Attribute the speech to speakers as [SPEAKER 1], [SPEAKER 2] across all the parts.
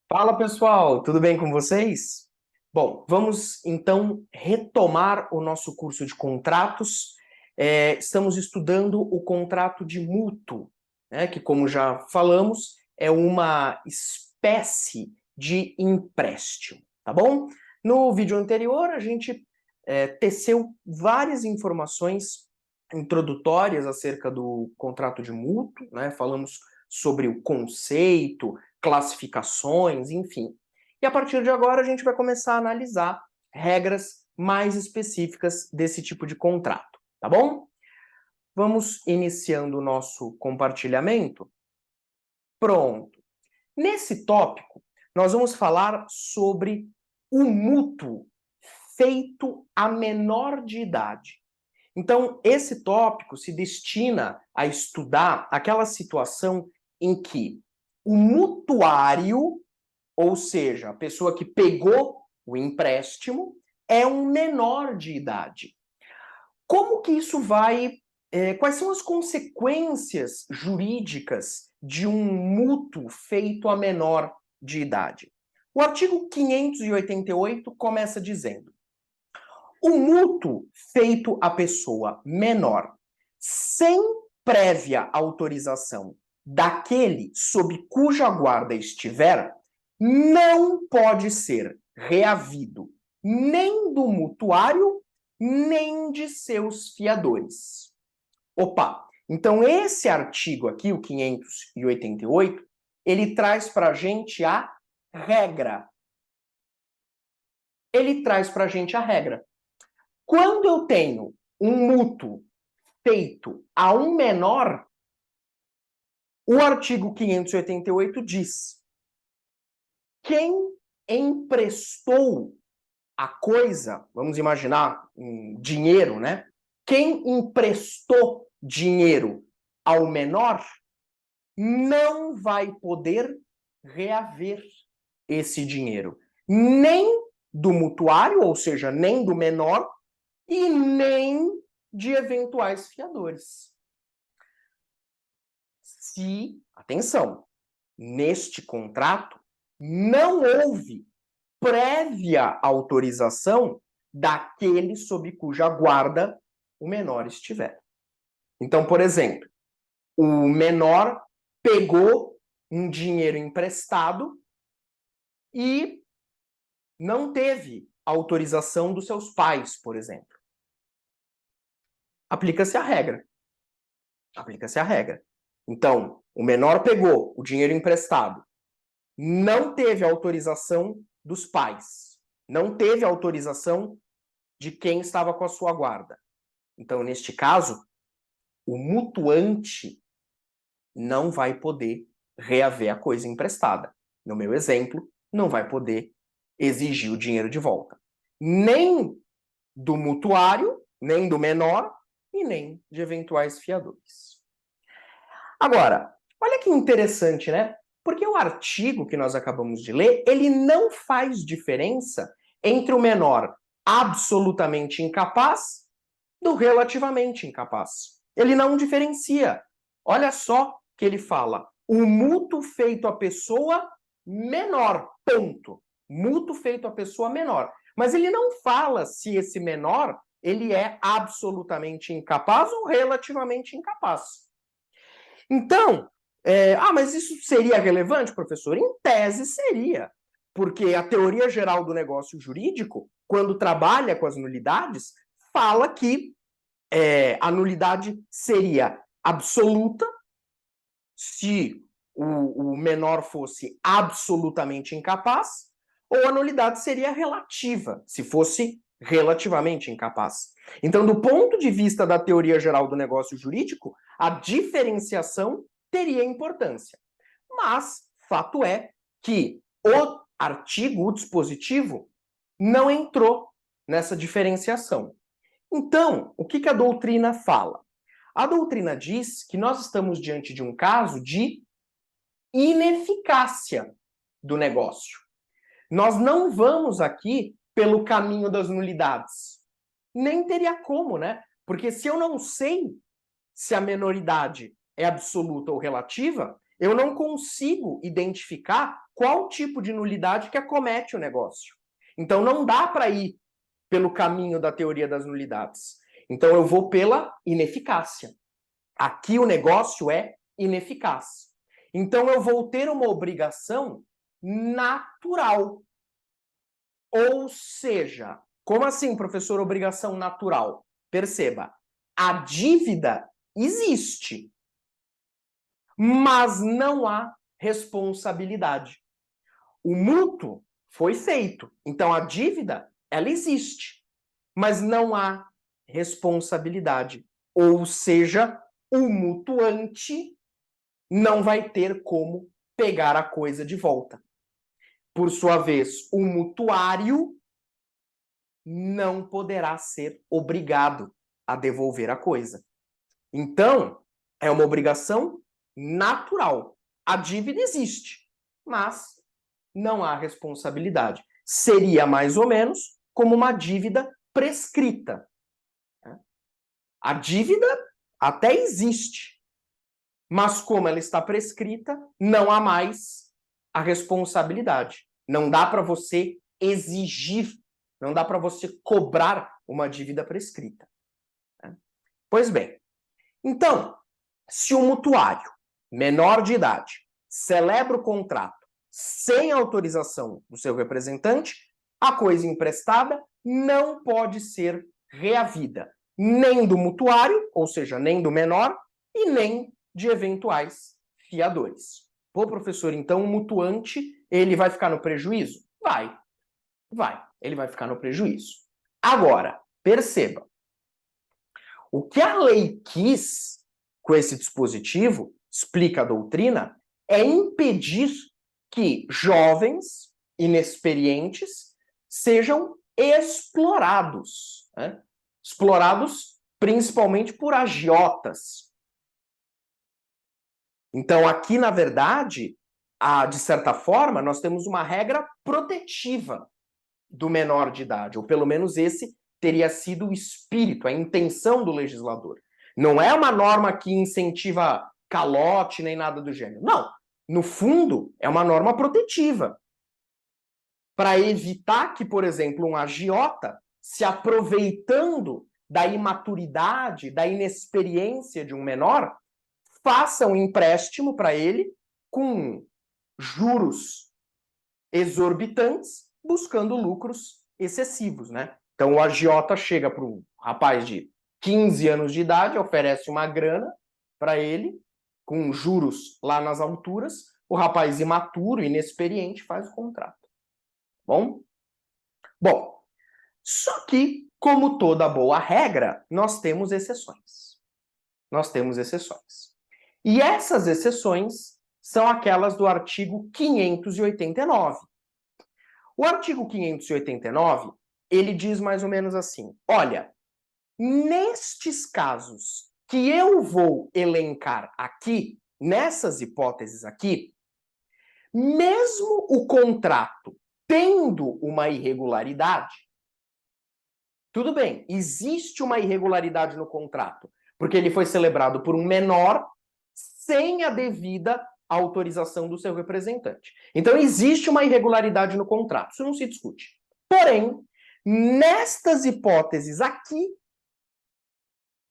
[SPEAKER 1] Fala pessoal, tudo bem com vocês? Bom, vamos então retomar o nosso curso de contratos. Estamos estudando o contrato de mútuo, né, que, como já falamos, é uma espécie de empréstimo, tá bom? No vídeo anterior, a gente teceu várias informações introdutórias acerca do contrato de mútuo, né? Falamos sobre o conceito, classificações, enfim. E a partir de agora a gente vai começar a analisar regras mais específicas desse tipo de contrato, tá bom? Vamos iniciando o nosso compartilhamento. Pronto. Nesse tópico, nós vamos falar sobre o mútuo feito a menor de idade. Então, esse tópico se destina a estudar aquela situação em que o mutuário, ou seja, a pessoa que pegou o empréstimo, é um menor de idade. Como que isso vai... quais são as consequências jurídicas de um mútuo feito a menor de idade? O artigo 588 começa dizendo: o mútuo feito à pessoa menor, sem prévia autorização daquele sob cuja guarda estiver, não pode ser reavido nem do mutuário, nem de seus fiadores. Opa! Então esse artigo aqui, o 588, ele traz para a gente a regra. Ele traz para a gente a regra. Quando eu tenho um mútuo feito a um menor, o artigo 588 diz: quem emprestou a coisa, vamos imaginar um dinheiro, né? Quem emprestou dinheiro ao menor não vai poder reaver esse dinheiro, nem do mutuário, ou seja, nem do menor, e nem de eventuais fiadores. Se, atenção, neste contrato não houve prévia autorização daquele sob cuja guarda o menor estiver. Então, por exemplo, o menor pegou um dinheiro emprestado e não teve autorização dos seus pais, por exemplo. Aplica-se a regra. Aplica-se a regra. Então, o menor pegou o dinheiro emprestado, não teve autorização dos pais, não teve autorização de quem estava com a sua guarda. Então, neste caso, o mutuante não vai poder reaver a coisa emprestada. No meu exemplo, não vai poder exigir o dinheiro de volta. Nem do mutuário, nem do menor e nem de eventuais fiadores. Agora, olha que interessante, né? Porque o artigo que nós acabamos de ler, ele não faz diferença entre o menor absolutamente incapaz do relativamente incapaz. Ele não diferencia. Olha só que ele fala: o mútuo feito à pessoa menor, ponto. Mútuo feito à pessoa menor. Mas ele não fala se esse menor ele é absolutamente incapaz ou relativamente incapaz. Então, mas isso seria relevante, professor? Em tese seria, porque a teoria geral do negócio jurídico, quando trabalha com as nulidades, fala que a nulidade seria absoluta se o menor fosse absolutamente incapaz, ou a nulidade seria relativa, se fosse relativamente incapaz. Então, do ponto de vista da teoria geral do negócio jurídico, a diferenciação teria importância. Mas, fato é que o artigo, o dispositivo, não entrou nessa diferenciação. Então, o que a doutrina fala? A doutrina diz que nós estamos diante de um caso de ineficácia do negócio. Nós não vamos aqui pelo caminho das nulidades. Nem teria como, né? Porque se eu não sei se a menoridade é absoluta ou relativa, eu não consigo identificar qual tipo de nulidade que acomete o negócio. Então, não dá para ir pelo caminho da teoria das nulidades. Então, eu vou pela ineficácia. Aqui o negócio é ineficaz. Então, eu vou ter uma obrigação natural. Ou seja, como assim, professor, obrigação natural? Perceba, a dívida existe, mas não há responsabilidade. O mútuo foi feito, então a dívida, ela existe, mas não há responsabilidade. Ou seja, o mutuante não vai ter como pegar a coisa de volta. Por sua vez, o mutuário não poderá ser obrigado a devolver a coisa. Então, é uma obrigação natural. A dívida existe, mas não há responsabilidade. Seria mais ou menos como uma dívida prescrita. A dívida até existe, mas como ela está prescrita, não há mais a responsabilidade. Não dá para você exigir, não dá para você cobrar uma dívida prescrita. Pois bem, então, se o mutuário, menor de idade, celebra o contrato sem autorização do seu representante, a coisa emprestada não pode ser reavida, nem do mutuário, ou seja, nem do menor, e nem de eventuais fiadores. Pô, professor, então o mutuante, ele vai ficar no prejuízo? Vai. Ele vai ficar no prejuízo. Agora, perceba, o que a lei quis com esse dispositivo, explica a doutrina, é impedir que jovens inexperientes sejam explorados, né? Explorados principalmente por agiotas. Então, aqui, na verdade, de certa forma, nós temos uma regra protetiva do menor de idade, ou pelo menos esse teria sido o espírito, a intenção do legislador. Não é uma norma que incentiva calote nem nada do gênero. Não. No fundo, é uma norma protetiva. Para evitar que, por exemplo, um agiota, se aproveitando da imaturidade, da inexperiência de um menor, faça um empréstimo para ele com juros exorbitantes, buscando lucros excessivos, né? Então o agiota chega para um rapaz de 15 anos de idade, oferece uma grana para ele, com juros lá nas alturas, o rapaz imaturo, inexperiente, faz o contrato. Bom? Bom, só que, como toda boa regra, nós temos exceções. Nós temos exceções. E essas exceções são aquelas do artigo 589. O artigo 589, ele diz mais ou menos assim: olha, nestes casos que eu vou elencar aqui, nessas hipóteses aqui, mesmo o contrato tendo uma irregularidade, tudo bem, existe uma irregularidade no contrato, porque ele foi celebrado por um menor sem a devida autorização do seu representante. Então, existe uma irregularidade no contrato, isso não se discute. Porém, nestas hipóteses aqui,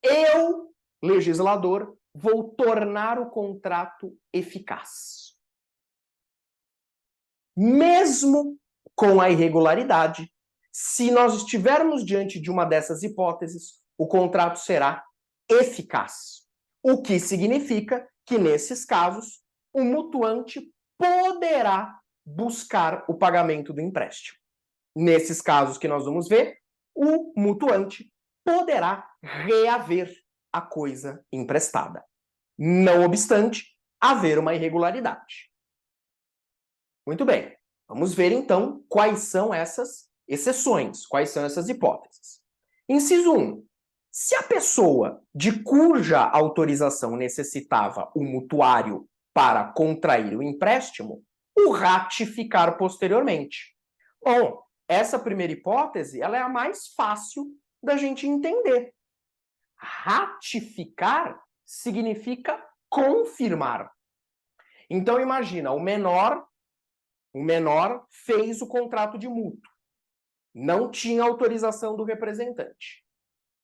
[SPEAKER 1] eu, legislador, vou tornar o contrato eficaz. Mesmo com a irregularidade, se nós estivermos diante de uma dessas hipóteses, o contrato será eficaz. O que significa que, nesses casos, o mutuante poderá buscar o pagamento do empréstimo. Nesses casos que nós vamos ver, o mutuante poderá reaver a coisa emprestada. Não obstante, haver uma irregularidade. Muito bem. Vamos ver, então, quais são essas exceções, quais são essas hipóteses. Inciso 1. Se a pessoa de cuja autorização necessitava o mutuário para contrair o empréstimo, o ratificar posteriormente. Bom, essa primeira hipótese, ela é a mais fácil da gente entender. Ratificar significa confirmar. Então, imagina, o menor fez o contrato de mútuo. Não tinha autorização do representante.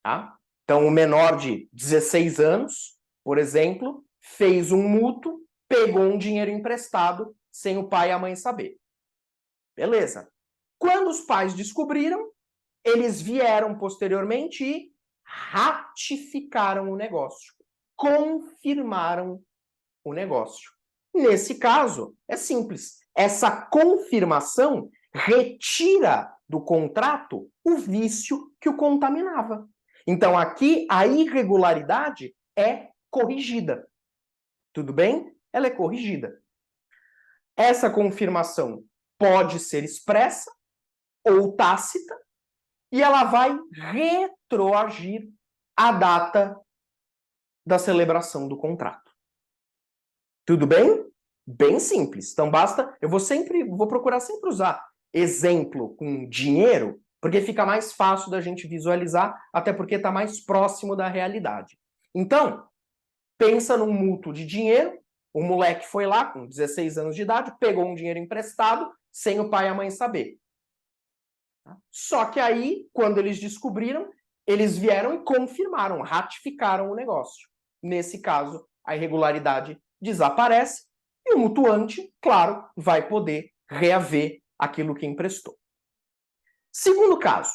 [SPEAKER 1] Tá? Então, o menor de 16 anos, por exemplo, fez um mútuo, pegou um dinheiro emprestado sem o pai e a mãe saber. Beleza. Quando os pais descobriram, eles vieram posteriormente e ratificaram o negócio, confirmaram o negócio. Nesse caso, é simples. Essa confirmação retira do contrato o vício que o contaminava. Então, aqui, a irregularidade é corrigida. Tudo bem? Ela é corrigida. Essa confirmação pode ser expressa ou tácita, e ela vai retroagir à data da celebração do contrato. Tudo bem? Bem simples. Então basta, eu vou procurar sempre usar exemplo com dinheiro, porque fica mais fácil da gente visualizar, até porque está mais próximo da realidade. Então, pensa num mútuo de dinheiro, o moleque foi lá com 16 anos de idade, pegou um dinheiro emprestado, sem o pai e a mãe saber. Só que aí, quando eles descobriram, eles vieram e confirmaram, ratificaram o negócio. Nesse caso, a irregularidade desaparece e o mutuante, claro, vai poder reaver aquilo que emprestou. Segundo caso,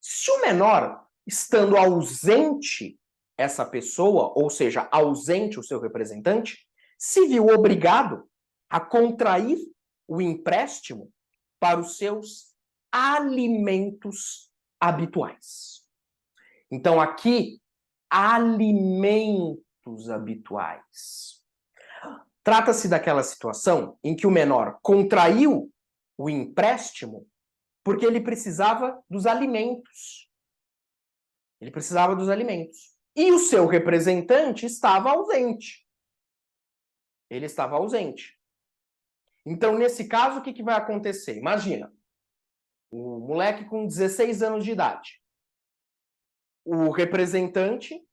[SPEAKER 1] se o menor, estando ausente essa pessoa, ou seja, ausente o seu representante, se viu obrigado a contrair o empréstimo para os seus alimentos habituais. Então, aqui, alimentos habituais. Trata-se daquela situação em que o menor contraiu o empréstimo porque ele precisava dos alimentos. Ele precisava dos alimentos. E o seu representante estava ausente. Ele estava ausente. Então, nesse caso, o que vai acontecer? Imagina, o moleque com 16 anos de idade. O representante,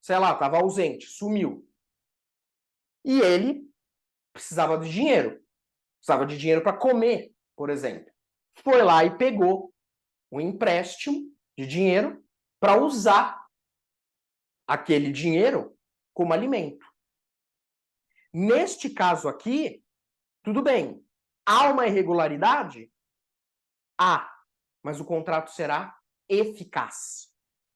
[SPEAKER 1] sei lá, estava ausente, sumiu. E ele precisava de dinheiro. Precisava de dinheiro para comer, por exemplo. Foi lá e pegou um empréstimo de dinheiro para usar aquele dinheiro como alimento. Neste caso aqui, tudo bem. Há uma irregularidade? Há, mas o contrato será eficaz.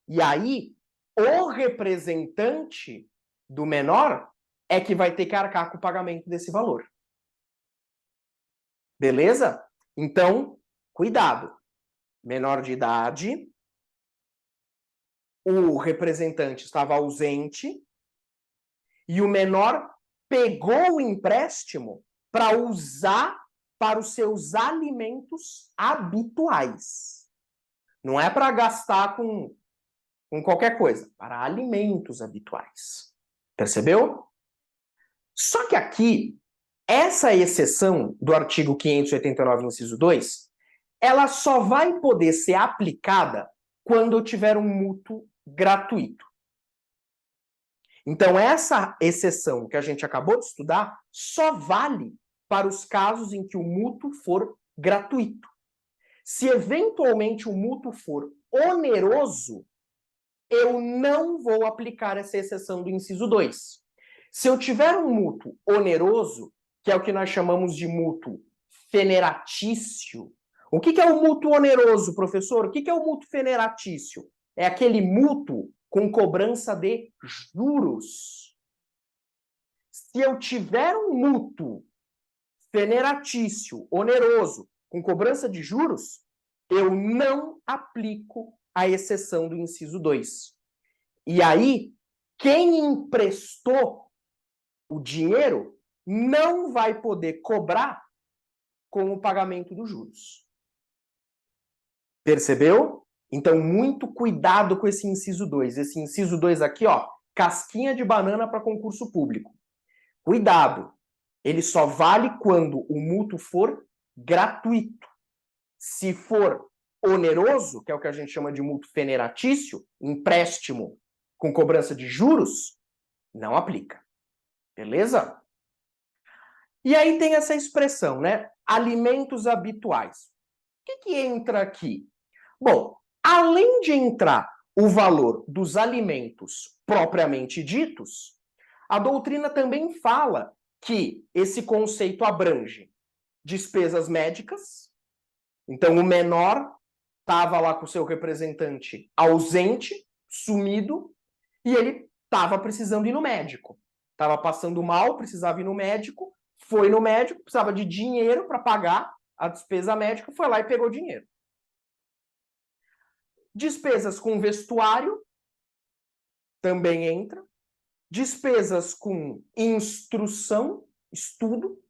[SPEAKER 1] E aí, o representante do menor é que vai ter que arcar com o pagamento desse valor. Beleza? Então, cuidado. Menor de idade, o representante estava ausente e o menor pegou o empréstimo para usar para os seus alimentos habituais. Não é para gastar com qualquer coisa, para alimentos habituais. Percebeu? Só que aqui, essa exceção do artigo 589, inciso 2, ela só vai poder ser aplicada quando eu tiver um mútuo gratuito. Então, essa exceção que a gente acabou de estudar só vale para os casos em que o mútuo for gratuito. Se eventualmente o mútuo for oneroso, eu não vou aplicar essa exceção do inciso 2. Se eu tiver um mútuo oneroso, que é o que nós chamamos de mútuo feneratício. O que é o mútuo oneroso, professor? O que é o mútuo feneratício? É aquele mútuo com cobrança de juros. Se eu tiver um mútuo feneratício, oneroso, com cobrança de juros, eu não aplico a exceção do inciso 2. E aí, quem emprestou o dinheiro não vai poder cobrar com o pagamento dos juros. Percebeu? Então, muito cuidado com esse inciso 2. Esse inciso 2 aqui, ó, casquinha de banana para concurso público. Cuidado. Ele só vale quando o mútuo for gratuito. Se for oneroso, que é o que a gente chama de mútuo feneratício, empréstimo com cobrança de juros, não aplica. Beleza? E aí tem essa expressão, né? Alimentos habituais. O que entra aqui? Bom, além de entrar o valor dos alimentos propriamente ditos, a doutrina também fala que esse conceito abrange despesas médicas. Então, o menor estava lá com o seu representante ausente, sumido, e ele estava precisando ir no médico. Estava passando mal, precisava ir no médico, foi no médico, precisava de dinheiro para pagar a despesa médica, foi lá e pegou dinheiro. Despesas com vestuário também entra. Despesas com instrução, estudo.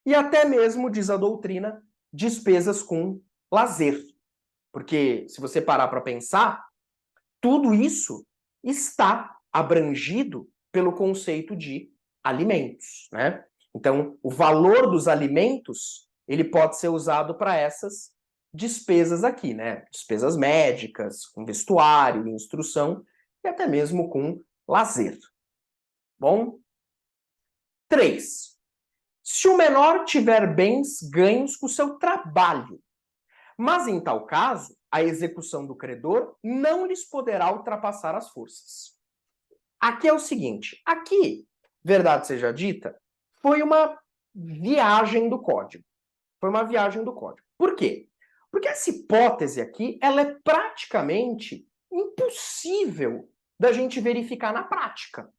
[SPEAKER 1] E até mesmo, diz a doutrina, despesas com lazer. Porque, se você parar para pensar, tudo isso está abrangido pelo conceito de alimentos, né? Então, o valor dos alimentos, ele pode ser usado para essas despesas aqui, né? Despesas médicas, com vestuário, instrução e até mesmo com lazer. Bom? 3. Se o menor tiver bens ganhos com o seu trabalho, mas em tal caso, a execução do credor não lhes poderá ultrapassar as forças. Aqui é o seguinte, aqui, verdade seja dita, foi uma viagem do código. Foi uma viagem do código. Por quê? Porque essa hipótese aqui, ela é praticamente impossível da gente verificar na prática.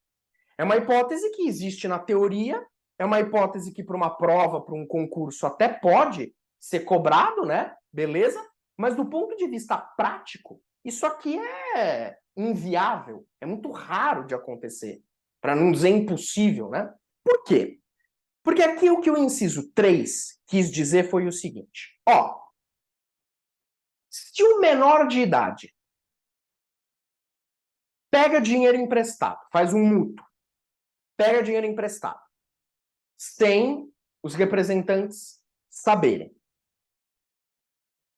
[SPEAKER 1] É uma hipótese que existe na teoria, é uma hipótese que para uma prova, para um concurso, até pode ser cobrado, né? Beleza? Mas do ponto de vista prático, isso aqui é inviável, é muito raro de acontecer, para não dizer impossível, né? Por quê? Porque aqui o que o inciso 3 quis dizer foi o seguinte, ó, se o menor de idade pega dinheiro emprestado, faz um mútuo, pega dinheiro emprestado, sem os representantes saberem.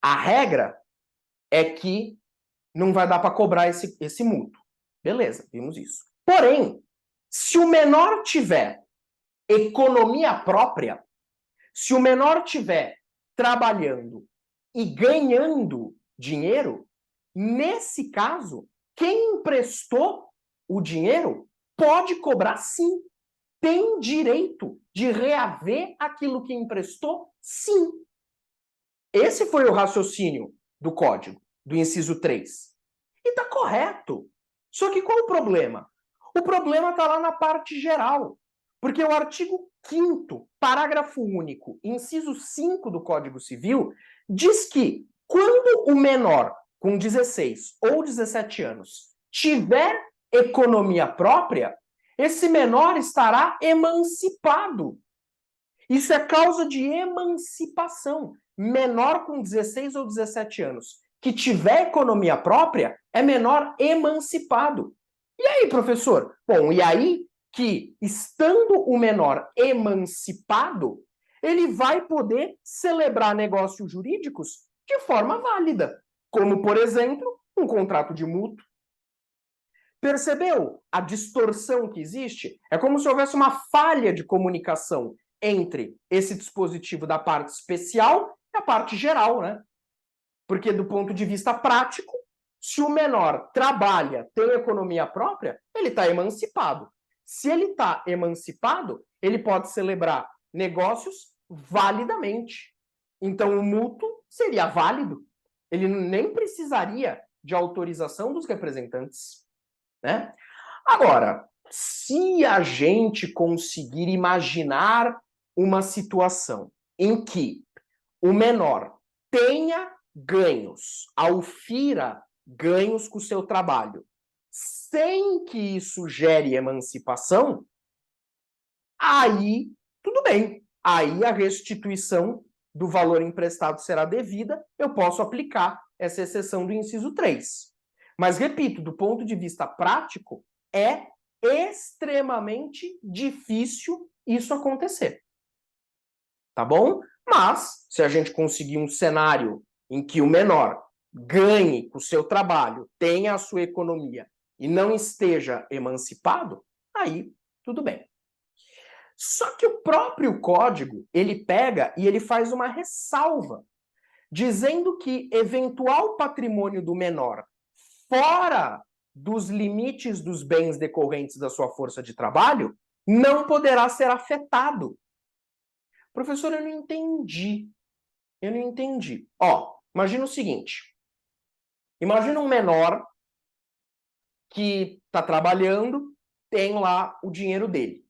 [SPEAKER 1] A regra é que não vai dar para cobrar esse mútuo. Beleza, vimos isso. Porém, se o menor tiver economia própria, se o menor tiver trabalhando e ganhando dinheiro, nesse caso, quem emprestou o dinheiro pode cobrar sim. Tem direito de reaver aquilo que emprestou? Sim. Esse foi o raciocínio do código, do inciso 3. E está correto. Só que qual o problema? O problema está lá na parte geral. Porque o artigo 5º, parágrafo único, inciso 5 do Código Civil, diz que quando o menor com 16 ou 17 anos tiver economia própria, esse menor estará emancipado. Isso é causa de emancipação. Menor com 16 ou 17 anos que tiver economia própria é menor emancipado. E aí, professor? Bom, e aí que, estando o menor emancipado, ele vai poder celebrar negócios jurídicos de forma válida, como, por exemplo, um contrato de mútuo. Percebeu a distorção que existe? É como se houvesse uma falha de comunicação entre esse dispositivo da parte especial e a parte geral, né? Porque do ponto de vista prático, se o menor trabalha, tem economia própria, ele está emancipado. Se ele está emancipado, ele pode celebrar negócios validamente. Então o mútuo seria válido. Ele nem precisaria de autorização dos representantes, né? Agora, se a gente conseguir imaginar uma situação em que o menor tenha ganhos, aufira ganhos com o seu trabalho, sem que isso gere emancipação, aí tudo bem. Aí a restituição do valor emprestado será devida, eu posso aplicar essa exceção do inciso 3. Mas, repito, do ponto de vista prático, é extremamente difícil isso acontecer. Tá bom? Mas, se a gente conseguir um cenário em que o menor ganhe com o seu trabalho, tenha a sua economia e não esteja emancipado, aí tudo bem. Só que o próprio código, ele pega e ele faz uma ressalva, dizendo que eventual patrimônio do menor fora dos limites dos bens decorrentes da sua força de trabalho não poderá ser afetado. Professor, eu não entendi. Eu não entendi. Ó, imagina o seguinte. Imagina um menor que está trabalhando, tem lá o dinheiro dele.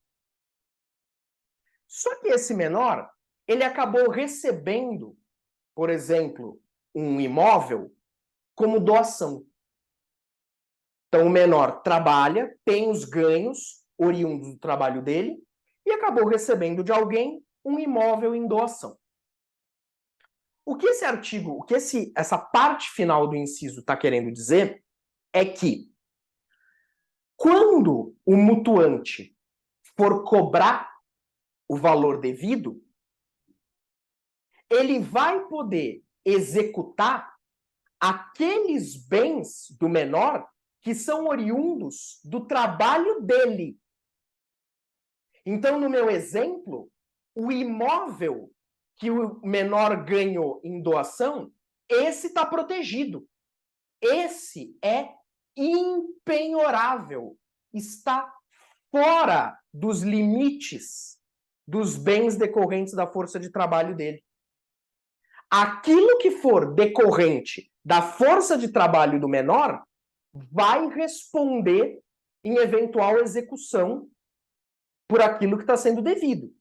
[SPEAKER 1] Só que esse menor, ele acabou recebendo, por exemplo, um imóvel como doação. Então, o menor trabalha, tem os ganhos oriundos do trabalho dele e acabou recebendo de alguém um imóvel em doação. O que esse artigo, o que essa parte final do inciso está querendo dizer é que quando o mutuante for cobrar o valor devido, ele vai poder executar aqueles bens do menor que são oriundos do trabalho dele. Então, no meu exemplo, o imóvel que o menor ganhou em doação, esse está protegido. Esse é impenhorável. Está fora dos limites dos bens decorrentes da força de trabalho dele. Aquilo que for decorrente da força de trabalho do menor vai responder em eventual execução por aquilo que está sendo devido.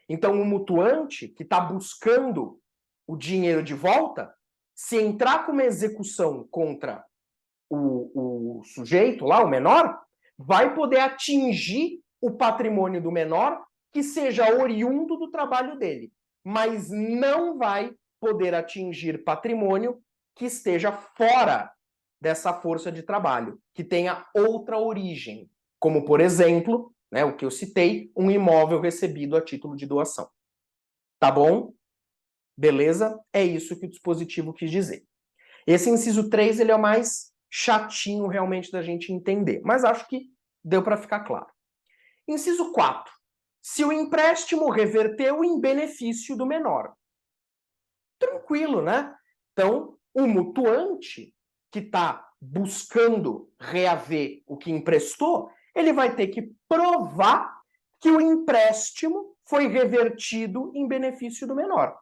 [SPEAKER 1] Então, o mutuante que está buscando o dinheiro de volta, se entrar com uma execução contra o sujeito lá, o menor, vai poder atingir o patrimônio do menor que seja oriundo do trabalho dele, mas não vai poder atingir patrimônio que esteja fora dessa força de trabalho, que tenha outra origem, como, por exemplo, né, o que eu citei, um imóvel recebido a título de doação. Tá bom? Beleza? É isso que o dispositivo quis dizer. Esse inciso 3, ele é o mais chatinho realmente da gente entender, mas acho que deu para ficar claro. Inciso 4. Se o empréstimo reverteu em benefício do menor. Tranquilo, né? Então, o mutuante que está buscando reaver o que emprestou, ele vai ter que provar que o empréstimo foi revertido em benefício do menor.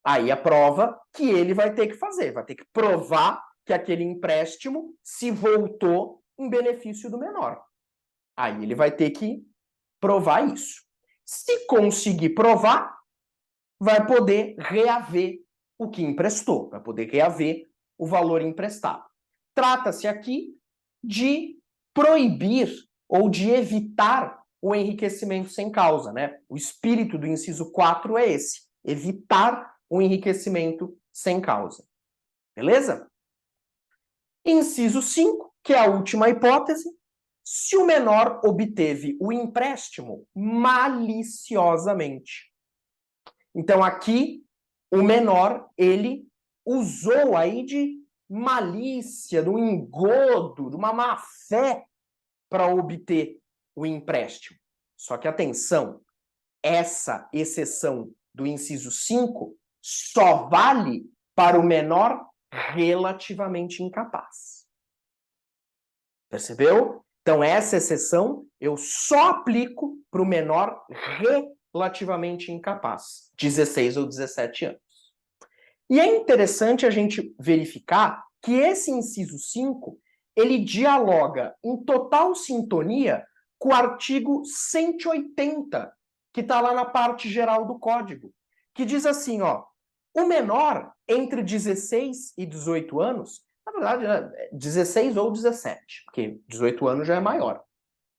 [SPEAKER 1] Aí a prova que ele vai ter que fazer, vai ter que provar que aquele empréstimo se voltou em benefício do menor. Aí ele vai ter que provar isso. Se conseguir provar, vai poder reaver o que emprestou, vai poder reaver o valor emprestado. Trata-se aqui de proibir ou de evitar o enriquecimento sem causa, né? O espírito do inciso 4 é esse, evitar o enriquecimento sem causa. Beleza? Inciso 5, que é a última hipótese, se o menor obteve o empréstimo maliciosamente. Então, aqui, o menor, ele usou aí de malícia, do engodo, de uma má-fé para obter o empréstimo. Só que, atenção, essa exceção do inciso 5 só vale para o menor relativamente incapaz. Percebeu? Então, essa exceção eu só aplico para o menor relativamente incapaz, 16 ou 17 anos. E é interessante a gente verificar que esse inciso 5, ele dialoga em total sintonia com o artigo 180, que está lá na parte geral do código, que diz assim, ó, o menor entre 16 e 18 anos, na verdade, é 16 ou 17, porque 18 anos já é maior.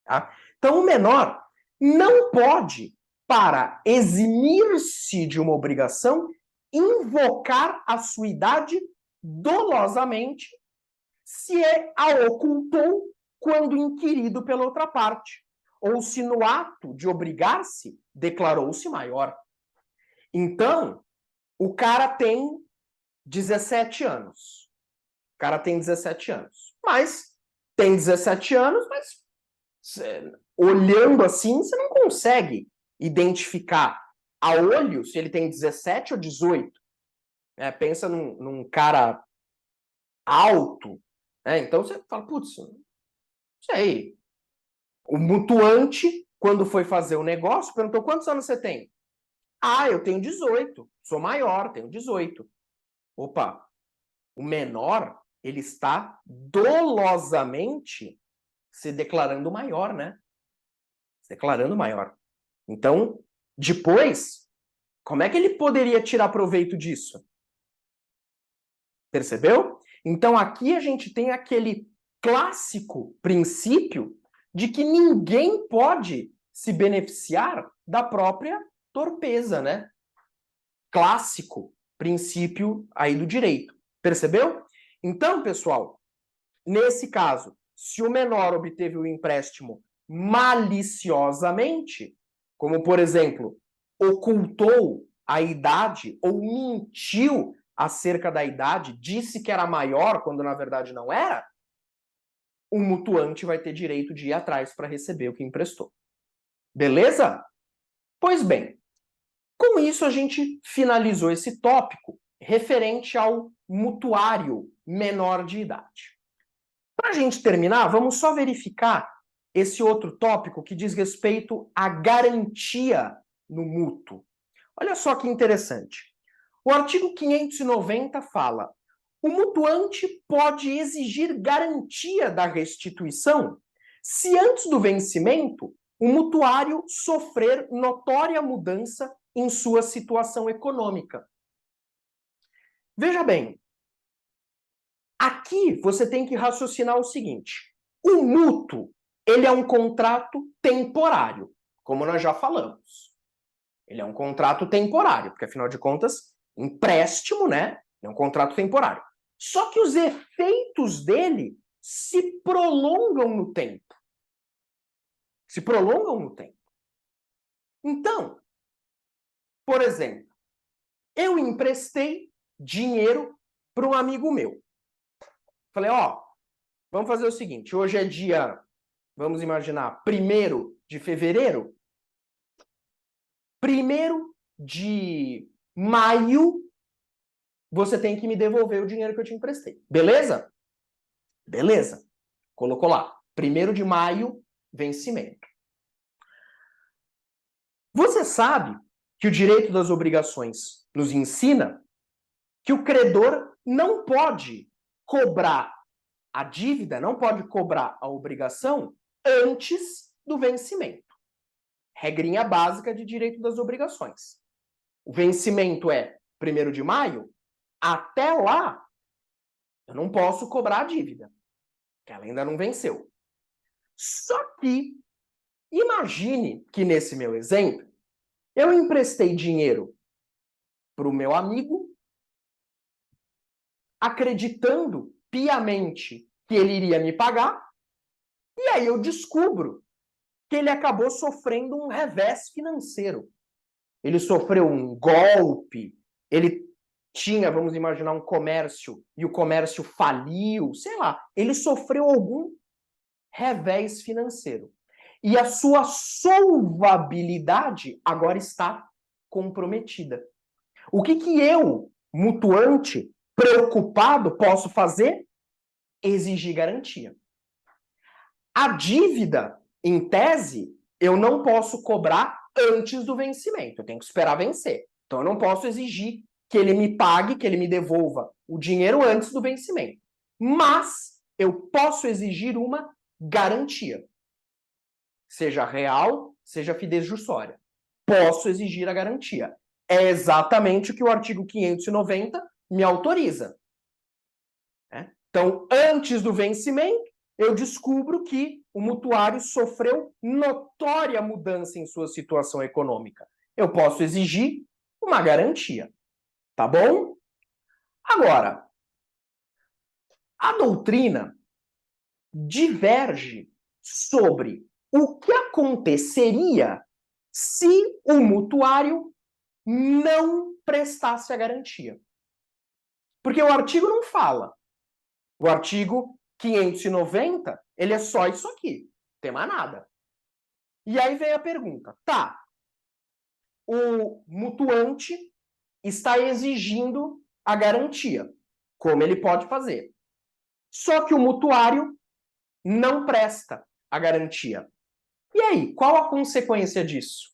[SPEAKER 1] Tá? Então, o menor não pode, para eximir-se de uma obrigação, invocar a sua idade dolosamente se a ocultou quando inquirido pela outra parte, ou se no ato de obrigar-se declarou-se maior. Então, o cara tem 17 anos. O cara tem 17 anos. Mas tem 17 anos, mas olhando assim, você não consegue identificar a olho se ele tem 17 ou 18. Pensa num cara alto, então você fala, putz, não sei. O mutuante, quando foi fazer o negócio, perguntou, quantos anos você tem? Ah, eu tenho 18, sou maior, tenho 18. Opa, o menor, ele está dolosamente se declarando maior, né? Se declarando maior. Então, depois, como é que ele poderia tirar proveito disso? Percebeu? Então, aqui a gente tem aquele clássico princípio de que ninguém pode se beneficiar da própria torpeza, né? Clássico princípio aí do direito. Percebeu? Então, pessoal, nesse caso, se o menor obteve o empréstimo maliciosamente, como, por exemplo, ocultou a idade ou mentiu acerca da idade, disse que era maior quando na verdade não era, o mutuante vai ter direito de ir atrás para receber o que emprestou. Beleza? Pois bem, com isso a gente finalizou esse tópico referente ao mutuário menor de idade. Para a gente terminar, vamos só verificar esse outro tópico que diz respeito à garantia no mútuo. Olha só que interessante. O artigo 590 fala: o mutuante pode exigir garantia da restituição se antes do vencimento o mutuário sofrer notória mudança em sua situação econômica. Veja bem, aqui você tem que raciocinar o seguinte: o mútuo, ele é um contrato temporário, como nós já falamos. Ele é um contrato temporário, porque afinal de contas, empréstimo, né? É um contrato temporário. Só que os efeitos dele se prolongam no tempo. Se prolongam no tempo. Então, por exemplo, eu emprestei dinheiro para um amigo meu. Falei, ó, vamos fazer o seguinte, hoje é dia, vamos imaginar, 1º de fevereiro. 1º de maio, você tem que me devolver o dinheiro que eu te emprestei. Beleza? Beleza. Colocou lá. 1º de maio, vencimento. Você sabe que o direito das obrigações nos ensina que o credor não pode cobrar a dívida, não pode cobrar a obrigação antes do vencimento. Regrinha básica de direito das obrigações. O vencimento é 1º de maio, até lá, eu não posso cobrar a dívida, que ela ainda não venceu. Só que, imagine que nesse meu exemplo, eu emprestei dinheiro para o meu amigo, acreditando piamente que ele iria me pagar, e aí eu descubro que ele acabou sofrendo um revés financeiro. Ele sofreu um golpe, ele tinha, vamos imaginar, um comércio e o comércio faliu, sei lá, ele sofreu algum revés financeiro. E a sua solvabilidade agora está comprometida. O que eu, mutuante, preocupado, posso fazer? Exigir garantia. A dívida, em tese, eu não posso cobrar antes do vencimento. Eu tenho que esperar vencer. Então, eu não posso exigir que ele me pague, que ele me devolva o dinheiro antes do vencimento. Mas eu posso exigir uma garantia. Seja real, seja fidejussória. Posso exigir a garantia. É exatamente o que o artigo 590 me autoriza. Então, antes do vencimento, eu descubro que o mutuário sofreu notória mudança em sua situação econômica. Eu posso exigir uma garantia. Tá bom? Agora, a doutrina diverge sobre o que aconteceria se o mutuário não prestasse a garantia. Porque o artigo não fala. O artigo 590, ele é só isso aqui, não tem mais nada. E aí vem a pergunta, tá, o mutuante está exigindo a garantia, como ele pode fazer. Só que o mutuário não presta a garantia. E aí, qual a consequência disso?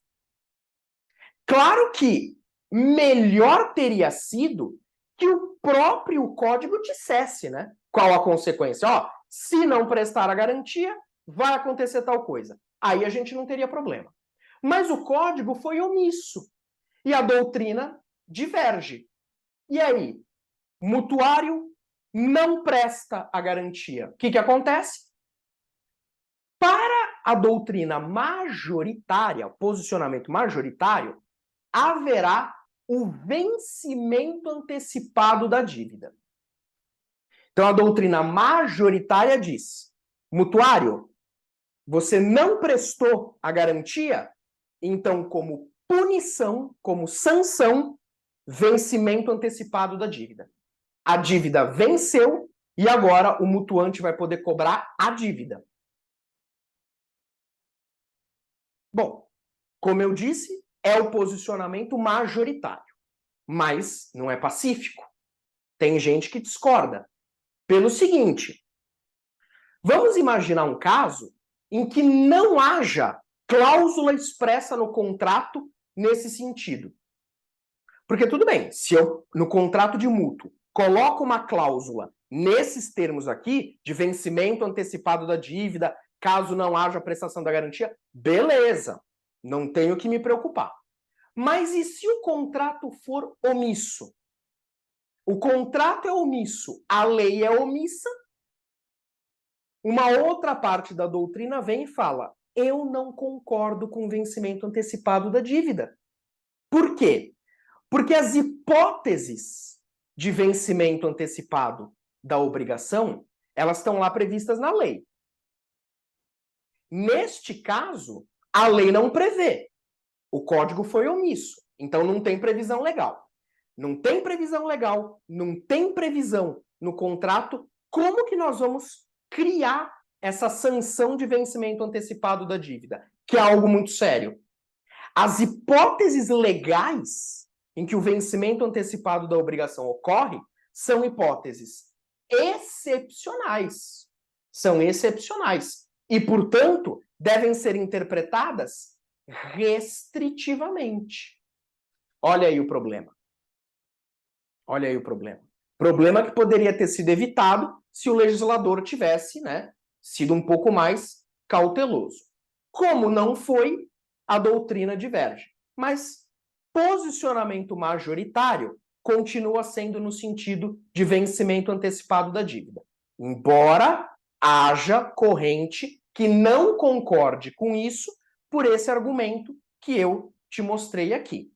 [SPEAKER 1] Claro que melhor teria sido que o próprio código dissesse, né? Qual a consequência? Ó, se não prestar a garantia, vai acontecer tal coisa. Aí a gente não teria problema. Mas o código foi omisso. E a doutrina diverge. E aí? Mutuário não presta a garantia. O que acontece? Para a doutrina majoritária, posicionamento majoritário, haverá o vencimento antecipado da dívida. Então, a doutrina majoritária diz, mutuário, você não prestou a garantia, então, como punição, como sanção, vencimento antecipado da dívida. A dívida venceu e agora o mutuante vai poder cobrar a dívida. Bom, como eu disse, é o posicionamento majoritário, mas não é pacífico. Tem gente que discorda. Pelo seguinte, vamos imaginar um caso em que não haja cláusula expressa no contrato nesse sentido. Porque tudo bem, se eu, no contrato de mútuo, coloco uma cláusula nesses termos aqui, de vencimento antecipado da dívida, caso não haja prestação da garantia, beleza, não tenho que me preocupar. Mas e se o contrato for omisso? O contrato é omisso, a lei é omissa, uma outra parte da doutrina vem e fala, eu não concordo com o vencimento antecipado da dívida. Por quê? Porque as hipóteses de vencimento antecipado da obrigação, elas estão lá previstas na lei. Neste caso, a lei não prevê. O código foi omisso, então não tem previsão legal. Não tem previsão legal, não tem previsão no contrato, como que nós vamos criar essa sanção de vencimento antecipado da dívida? Que é algo muito sério. As hipóteses legais em que o vencimento antecipado da obrigação ocorre são hipóteses excepcionais. São excepcionais. E, portanto, devem ser interpretadas restritivamente. Olha aí o problema. Olha aí o problema. Problema que poderia ter sido evitado se o legislador tivesse, né, sido um pouco mais cauteloso. Como não foi, a doutrina diverge. Mas posicionamento majoritário continua sendo no sentido de vencimento antecipado da dívida. Embora haja corrente que não concorde com isso por esse argumento que eu te mostrei aqui.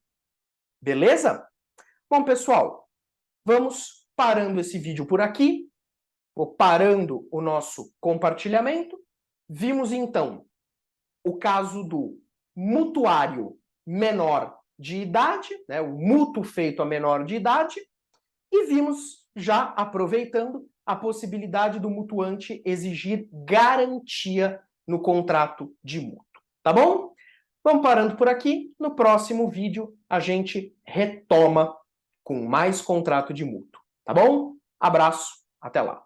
[SPEAKER 1] Beleza? Bom, pessoal, vamos parando esse vídeo por aqui. Vou parando o nosso compartilhamento. Vimos, então, o caso do mutuário menor de idade, né, o mútuo feito a menor de idade, e vimos, já aproveitando, a possibilidade do mutuante exigir garantia no contrato de mútuo. Tá bom? Vamos parando por aqui. No próximo vídeo, a gente retoma com mais contrato de mútuo. Tá bom? Abraço, até lá.